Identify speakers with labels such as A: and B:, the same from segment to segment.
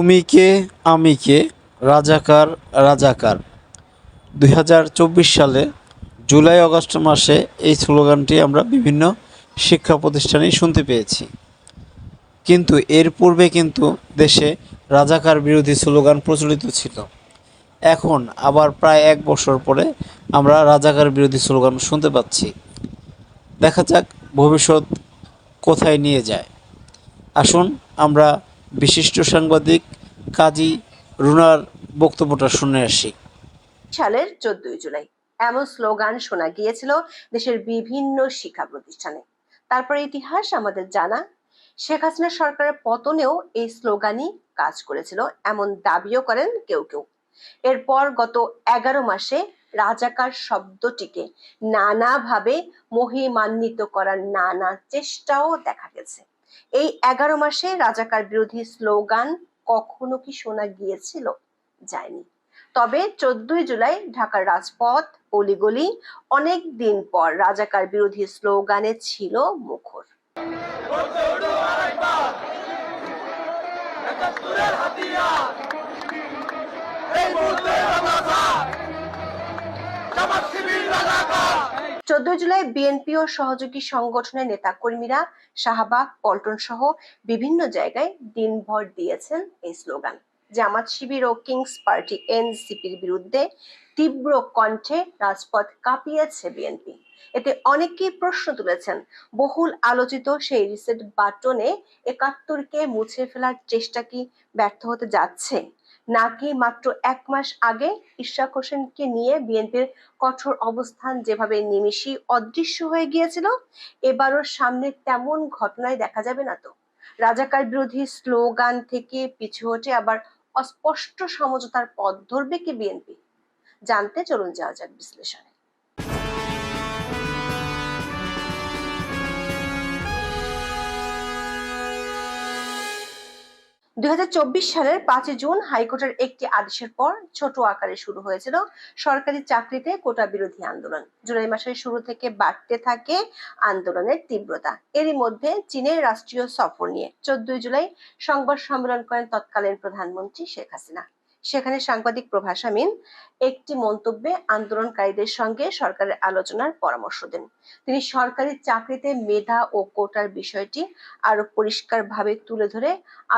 A: তুমি কে আমি কে রাজাকার রাজাকার ২০২৪ সালে জুলাই আগস্ট মাসে এই স্লোগানটি আমরা বিভিন্ন শিক্ষা প্রতিষ্ঠানেই শুনতে পেয়েছি। কিন্তু এর পূর্বে কিন্তু দেশে রাজাকার বিরোধী স্লোগান প্রচলিত ছিল। এখন আবার প্রায় ১ বছর পরে আমরা রাজাকার বিরোধী স্লোগান শুনতে পাচ্ছি। দেখা যাক ভবিষ্যৎ কোথায় নিয়ে যায়। আসুন আমরা বিশিষ্ট সাংবাদিক কাজী রুনার বক্তব্যটা শুনে আসি।
B: সালের 14 জুলাই এমন স্লোগান শোনা গিয়েছিল দেশের বিভিন্ন শিক্ষা প্রতিষ্ঠানে। তারপরে ইতিহাস আমাদের জানা, শেখ হাসিনা সরকারের পতনেও এই স্লোগানই কাজ করেছিল এমন দাবিও করেন কেউ কেউ। এরপর গত 11 মাসে রাজাকার শব্দটিকে নানাভাবে মহিমান্বিত করার নানা চেষ্টাও দেখা গেছে। এই 11 মাসে রাজাকার বিরোধী স্লোগান কখনো কি শোনা গিয়েছিল? যায়নি। তবে 14 জুলাই ঢাকার রাজপথ অলিগলি অনেক দিন পর রাজাকার বিরোধী স্লোগানে ছিল মুখর। চোদ্দই জুলাই বিএনপি ও সহযোগী সংগঠনের নেতাকর্মীরা শাহবাগ, পল্টন সহ বিভিন্ন জায়গায় দিনভর দিয়েছেন এই স্লোগান। জামাত শিবির ও কিংস পার্টি এনসিপির বিরুদ্ধে তীব্র কণ্ঠে রাজপথ কাঁপিয়েছে বিএনপি। এতে অনেকেই প্রশ্ন তুলেছেন, বহুল আলোচিত সেই রিসেট বাটনে ৭১কে মুছে ফেলার চেষ্টা কি ব্যর্থ হতে যাচ্ছে, নাকি মাত্র ১ মাস আগে ইশরাক হোসেনকে নিয়ে বিএনপির কঠোর অবস্থান যেভাবে নিমিষেই অদৃশ্য হয়ে গিয়েছিল, এবারও সামনে তেমন ঘটনায় দেখা যাবে না তো? রাজাকার বিরোধী স্লোগান থেকে পিছু হটে আবার অস্পষ্ট সমঝোতার পথ ধরবে কি বিএনপি? জানতে চলুন যাওয়া যাক বিশ্লেষণে। ২০২৪ সালের ৫ জুন হাইকোর্টের একটি আদেশের পর ছোট আকারে শুরু হয়েছিল সরকারি চাকরিতে কোটা বিরোধী আন্দোলন। জুলাই মাসের শুরু থেকে বাড়তে থাকে আন্দোলনের তীব্রতা। এরই মধ্যে চীনের রাষ্ট্রীয় সফর নিয়ে 14 জুলাই সংবাদ সম্মেলন করেন তৎকালীন প্রধানমন্ত্রী শেখ হাসিনা। সেখানে সাংবাদিক প্রভাস আমিন একটি মন্তব্যে আন্দোলনকারীদের সঙ্গে সরকারের আলোচনার পরামর্শ দেন। তিনি সরকারি চাকরিতে মেধা ও কোটার বিষয়টি আরো পরিষ্কারভাবে তুলে ধরে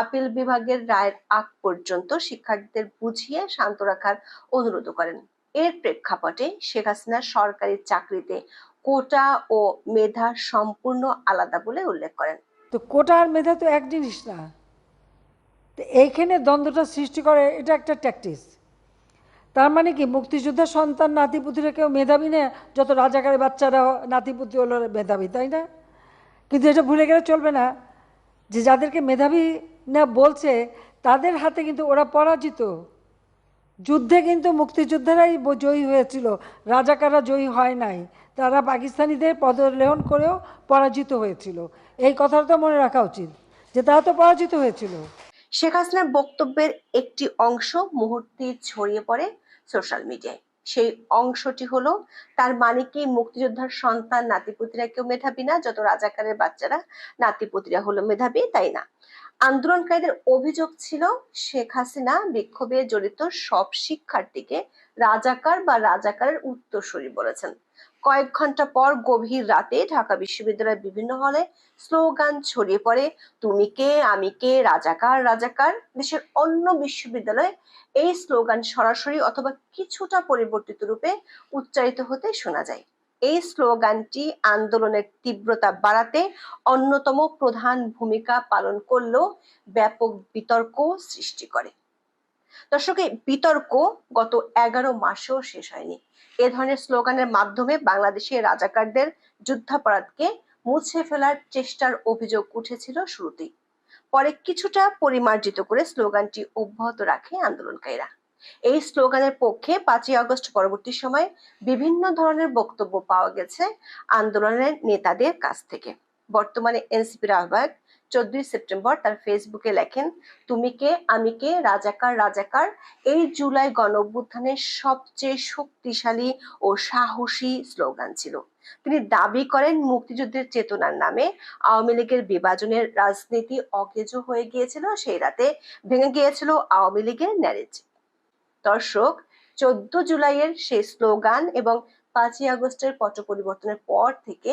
B: আপিল বিভাগের রায়ের আগ পর্যন্ত শিক্ষার্থীদের বুঝিয়ে শান্ত রাখার অনুরোধ করেন। এর প্রেক্ষাপটে শেখ হাসিনা সরকারি চাকরিতে কোটা ও মেধা সম্পূর্ণ আলাদা বলে উল্লেখ করেন।
C: তো কোটা আর মেধা তো এক জিনিস না, তো এইখানে দ্বন্দ্বটা সৃষ্টি করে, এটা একটা ট্যাকটিস। তার মানে কি মুক্তিযোদ্ধার সন্তান নাতিপুতিরা কেউ মেধাবী না, যত রাজাকারের বাচ্চারা নাতিপুতি হলো মেধাবী, তাই না? কিন্তু এটা ভুলে গেলে চলবে না যে যাদেরকে মেধাবী না বলছে তাদের হাতে কিন্তু ওরা পরাজিত। যুদ্ধে কিন্তু মুক্তিযোদ্ধারাই জয়ী হয়েছিল, রাজাকাররা জয়ী হয় নাই। তারা পাকিস্তানিদের পদলেহন করেও পরাজিত হয়েছিল। এই কথাটা তো মনে রাখা উচিত যে তারা তো পরাজিত হয়েছিল।
B: শেখ হাসিনার বক্তব্যের একটি অংশ মুহূর্তে ছড়িয়ে পড়ে সোশ্যাল মিডিয়ায়। সেই অংশটি হলো, তার মানে কি মুক্তিযোদ্ধার সন্তান নাতিপুতিরা কেউ মেধাবী না, যত রাজাকারের বাচ্চারা নাতিপুতিরা হলো মেধাবী, তাই না? আন্দোলনকারীদের অভিযোগ ছিল, শেখ হাসিনা বিক্ষোভে জড়িত সব শিক্ষার্থীকে রাজাকার বা রাজাকারের উত্তরসূরি বলেছেন। কয়েক ঘন্টা পর গভীর রাতে ঢাকা বিশ্ববিদ্যালয়ের বিভিন্ন হলে স্লোগান ছড়িয়ে পড়ে, তুমি কে আমি কে রাজাকার রাজাকার। দেশের অন্য বিশ্ববিদ্যালয়ে এই স্লোগান সরাসরি অথবা কিছুটা পরিবর্তিত রূপে উচ্চারিত হতে শোনা যায়। এই স্লোগানটি আন্দোলনের তীব্রতা বাড়াতে অন্যতম প্রধান ভূমিকা পালন করলেও ব্যাপক বিতর্ক সৃষ্টি করে। দর্শক, এই বিতর্ক গত 11 মাসেও শেষ হয়নি। এ ধরনের স্লোগানের মাধ্যমে বাংলাদেশের রাজাকারদের যুদ্ধাপরাধকে মুছে ফেলার চেষ্টার অভিযোগ উঠেছিল শুরুতেই। পরে কিছুটা পরিমার্জিত করে স্লোগানটি অব্যাহত রাখে আন্দোলনকারীরা। এই স্লোগানের পক্ষে 5ই আগস্ট পরবর্তী সময়ে বিভিন্ন ধরনের বক্তব্য পাওয়া গেছে আন্দোলনের নেতাদের কাছ থেকে। বর্তমানে এনসিপির আহ্বায়ক 14 সেপ্টেম্বর তার ফেসবুকে লেখেন, তুমি কে আমি কে রাজাকার রাজাকার এই জুলাই গণঅভ্যুত্থানের সবচেয়ে শক্তিশালী ও সাহসী স্লোগান ছিল। তিনি দাবি করেন মুক্তিযুদ্ধের চেতনার নামে আওয়ামী লীগের বিভাজনের রাজনীতি অকেজো হয়ে গিয়েছিল, সেই রাতে ভেঙে গিয়েছিল আওয়ামী লীগের ন্যারেটিভ। দর্শক, 14 জুলাইয়ের সেই স্লোগান এবং 5ই আগস্টের পট পরিবর্তনের পর থেকে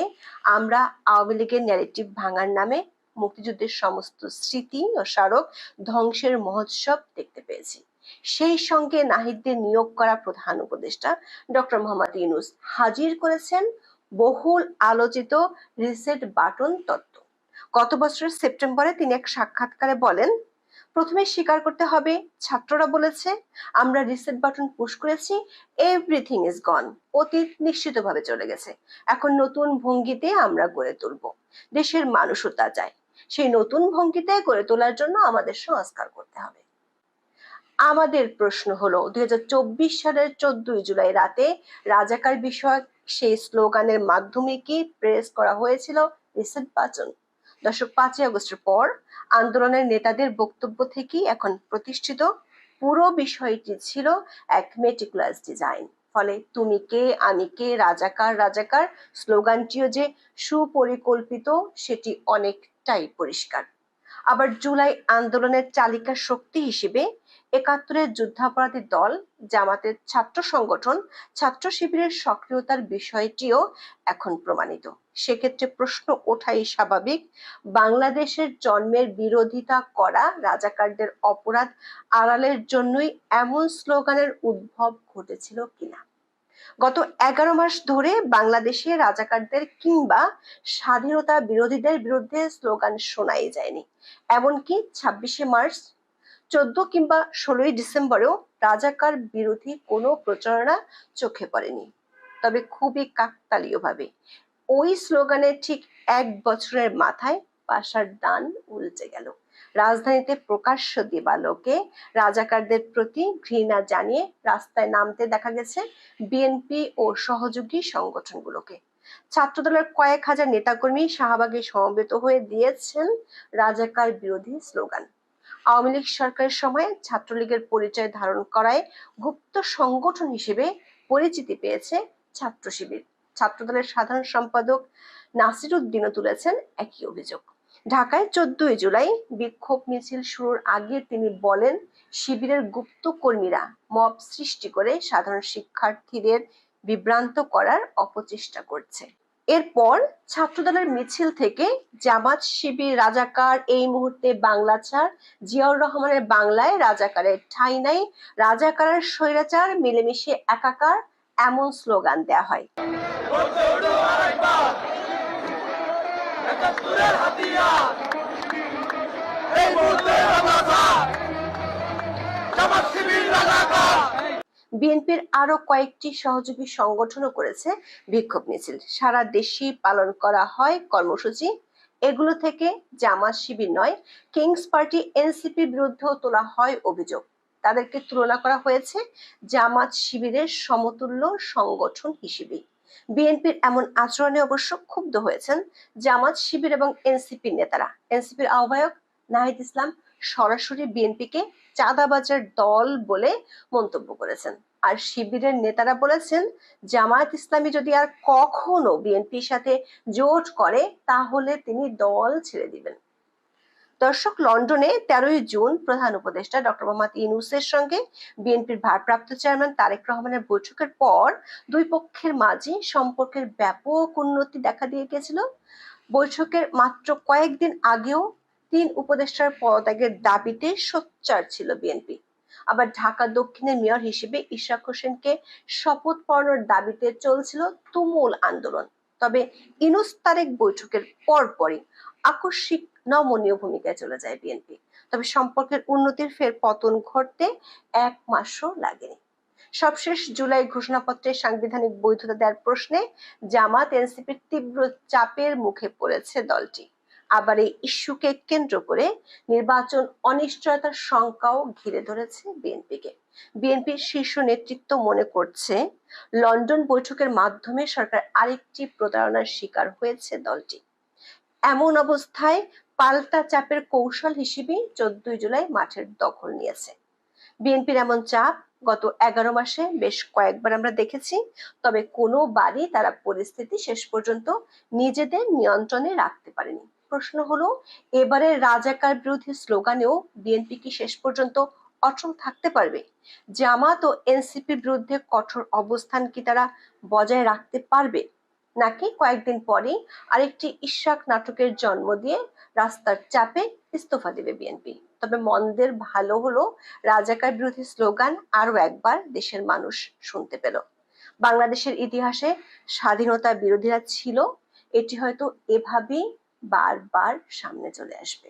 B: আমরা আওয়ামী লীগের ন্যারেটিভ ভাঙার নামে মুক্তিযুদ্ধের সমস্ত স্মৃতি ও স্মারক ধ্বংসের মহোৎসব দেখতে পেয়েছি। সেই সঙ্গে নাহিদদের নিয়োগ করা প্রধান উপদেষ্টা ডক্টর মোহাম্মদ ইউনূস হাজির করেছেন বহুল আলোচিত রিসেট বাটন তত্ত্ব। গত বছরের সেপ্টেম্বরে তিনি এক সাক্ষাৎকারে বলেন, প্রথমে স্বীকার করতে হবে ছাত্ররা বলেছে আমরা রিসেট বাটন পুশ করেছি, এভরিথিং ইজ গন, অতীত নিশ্চিতভাবে চলে গেছে, এখন নতুন ভঙ্গিতে আমরা গড়ে তুলব। দেশের মানুষও তা চায়। সেই নতুন ভঙ্গিতে গড়ে তোলার জন্য আমাদের সংস্কার করতে হবে। আমাদের প্রশ্ন হলো 2024 সালের 14 জুলাই রাতে রাজাকার বিষয়ক সেই স্লোগানের মাধ্যমে কি প্রেস করা হয়েছিল রিসেট বাটন? দর্শক, 5ই আগস্টের পর আন্দোলনের নেতাদের বক্তব্য থেকেই এখন প্রতিষ্ঠিত পুরো বিষয়টি ছিল এক মেটিকুলাস ডিজাইন। ফলে তুমি কে আমি কে রাজাকার রাজাকার স্লোগানটিও যে সুপরিকল্পিত সেটি অনেকটাই পরিষ্কার। আবার জুলাই আন্দোলনের চালিকা শক্তি হিসেবে 71-এর যুদ্ধাপরাধী দল, জামাতের ছাত্র সংগঠন, ছাত্র শিবিরের সক্রিয়তার বিষয়টিও এখন প্রমাণিত। সেক্ষেত্রে প্রশ্ন ওঠাই স্বাভাবিক, বাংলাদেশের জন্মের বিরোধিতা করা রাজাকারদের অপরাধ আড়ালের জন্যই এমন স্লোগানের উদ্ভব ঘটেছিল কিনা। গত 11 মাস ধরে বাংলাদেশে রাজাকারদের কিংবা স্বাধীনতা বিরোধীদের বিরুদ্ধে স্লোগান শোনাই যায়নি। এমনকি 26শে মার্চ, 14 কিংবা 16ই ডিসেম্বরেও রাজাকার বিরোধী কোনো প্রচারণা চোখে পড়েনি। তবে খুবই কাকতালীয়ভাবে ওই স্লোগানের ঠিক 1 বছরের মাথায় পাশার দান উল্টে গেল। রাজধানীতে প্রকাশ্য দিবালোকে রাজাকারদের প্রতি ঘৃণা জানিয়ে রাস্তায় নামতে দেখা গেছে বিএনপি ও সহযোগী সংগঠনগুলোকে। ছাত্রদলের কয়েক হাজার নেতাকর্মী শাহবাগে সমবেত হয়ে দিয়েছেন রাজাকার বিরোধী স্লোগান। আওয়ামী লীগ সরকারের সময় ছাত্রলীগের পরিচয় ধারণ করায় গুপ্ত সংগঠন হিসেবে পরিচিতি পেয়েছে ছাত্র শিবির। ছাত্রদলের সাধারণ সম্পাদক নাসির উদ্দিনও তুলেছেন একই অভিযোগ। ঢাকায় 14 জুলাই বিক্ষোভ মিছিল শুরুর আগে তিনি বলেন, শিবিরের গুপ্ত কর্মীরা মব সৃষ্টি করে সাধারণ শিক্ষার্থীদের বিভ্রান্ত করার অপচেষ্টা করছে। এরপর ছাত্রদলের মিছিল থেকে জামাত শিবির রাজাকার, এই মুহূর্তে বাংলা ছাড়, জিয়াউর রহমানের বাংলায় রাজাকারের ঠাঁই নাই, রাজাকারের স্বৈরাচার, মিলেমিশে একাকার, এমন স্লোগান দেয়া হয়। বিএনপির আরো কয়েকটি সহযোগী সংগঠনও করেছে বিক্ষোভ মিছিল। সারা দেশেই পালন করা হয় কর্মসূচি। এগুলো থেকে জামাত শিবির নয়, কিংস পার্টি এনসিপির বিরুদ্ধেও তোলা হয় অভিযোগ। তাদেরকে তুলনা করা হয়েছে জামাত শিবিরের সমতুল্য সংগঠন হিসেবে। বিএনপির এমন আচরণে অবশ্য ক্ষুব্ধ হয়েছেন জামাত শিবির এবং এনসিপির নেতারা। এনসিপির আহ্বায়ক নাহিদ ইসলাম সরাসরি বিএনপিকে চাঁদাবাজের দল বলে মন্তব্য করেছেন। আর শিবিরের নেতারা বলেছেন, জামায়াত ইসলামী যদি আর কখনো বিএনপির সাথে জোট করে তাহলে তিনি দল ছেড়ে দিবেন। দর্শক, লন্ডনে 13ই জুন প্রধান উপদেষ্টা ডক্টর মোহাম্মদ ইউনূসের সঙ্গে বিএনপির ভারপ্রাপ্ত চেয়ারম্যান তারেক রহমানের বৈঠকের পর দুই পক্ষের মাঝে সম্পর্কের ব্যাপক উন্নতি দেখা দিয়ে গেছিল। বৈঠকের মাত্র কয়েকদিন আগেও 3 উপদেষ্টার পদত্যাগের দাবিতে সোচ্চার ছিল বিএনপি। আবার ঢাকা দক্ষিণের মেয়র হিসেবে ইশরাক হোসেনকে শপথ পড়ানোর দাবিতে চলছিল তুমুল আন্দোলন। তবে ইউনূস তারেক বৈঠকের পরপরই আকস্মিক নমনীয় ভূমিকায় চলে যায় বিএনপি। তবে সম্পর্কের উন্নতির ফের পতন ঘটতে 1 মাসও লাগেনি। সবশেষ জুলাই ঘোষণাপত্রে সাংবিধানিক বৈধতা দেওয়ার প্রশ্নে জামাত এনসিপির তীব্র চাপের মুখে পড়েছে দলটি। আবার এই ইস্যুকে কেন্দ্র করে নির্বাচন অনিশ্চয়তার শঙ্কাও ঘিরে ধরেছে বিএনপিকে। বিএনপির শীর্ষ নেতৃত্ব মনে করছে লন্ডন বৈঠকের মাধ্যমে সরকার আরেকটি প্রতারণার শিকার হয়েছে দলটি। এমন অবস্থায় পাল্টা চাপের কৌশল হিসেবে 14 জুলাই মাঠের দখল নিয়েছে। বিএনপির এমন চাপ গত 11 মাসে বেশ কয়েকবার আমরা দেখেছি, তবে কোনোবারই তারা পরিস্থিতি শেষ পর্যন্ত নিজেদের নিয়ন্ত্রণে রাখতে পারেনি। প্রশ্ন হলো, এবারে রাজাকার বিরোধী স্লোগানেও বিএনপি কি শেষ পর্যন্ত অটল থাকতে পারবে? জামাত ও এনসিপির বিরুদ্ধে কঠোর অবস্থান কি তারা বজায় রাখতে পারবে, নাকি কয়েকদিন পরেই আরেকটি ইশাক নাটকের জন্ম দিয়ে রাস্তার চাপে ইস্তফা দেবে বিএনপি? তবে মন্দের ভালো হলো, রাজাকার বিরোধী স্লোগান আরো একবার দেশের মানুষ শুনতে পেল। বাংলাদেশের ইতিহাসে স্বাধীনতা বিরোধীরা ছিল, এটি হয়তো এভাবেই বারবার সামনে চলে আসবে।